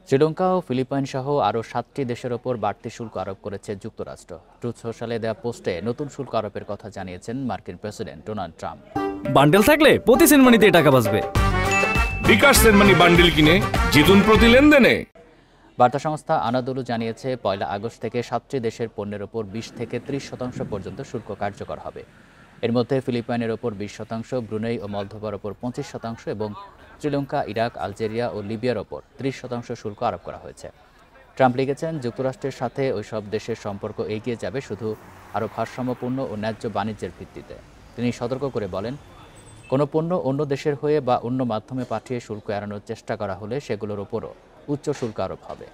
শ্রীলঙ্কা ও Philippine সহ আরও 7টি দেশের ওপর বাড়তি শুল্ক আরোপ করেছে যুক্তরাষ্ট্র। ট্রুথ সোশ্যালে দেওয়া পোস্টে নতুন শুল্ক আরোপের কথা জানিয়েছেন মার্কিন প্রেসিডেন্ট ডোনাল্ড ট্রাম্প। বান্ডেল থাকলে প্রতি সেনমানিতে টাকা বাঁচবে। বিকাশ সেনমানি বান্ডেল কিনে জিতুন প্রতি লেনদেনে। বার্তা সংস্থা আনাদোলু জানিয়েছে 1 আগস্ট থেকে 7টি দেশের পণ্যের ওপর 20 থেকে 30% পর্যন্ত শুল্ক কার্যকর হবে। এর মধ্যে ফিলিপাইনের ওপর 20%, ব্রুনেই ও মলদোভার ওপর 25% এবং শ্রীলঙ্কা, ইরাক, আলজেরিয়া ও লিবিয়ার ওপর 30% শুল্ক আরোপ করা হয়েছে। ট্রাম্প লিখেছেন, যুক্তরাষ্ট্রের সাথে ওইসব দেশের সম্পর্ক এগিয়ে যাবে শুধু আরও ভারসাম্যপূর্ণ ও ন্যায্য বাণিজ্যের ভিত্তিতে। তিনি সতর্ক করে বলেন, কোনো পণ্য অন্য দেশের হয়ে বা অন্য মাধ্যমে পাঠিয়ে শুল্ক এড়ানোর চেষ্টা করা হলে সেগুলোর ওপরও উচ্চ শুল্ক আরোপ হবে।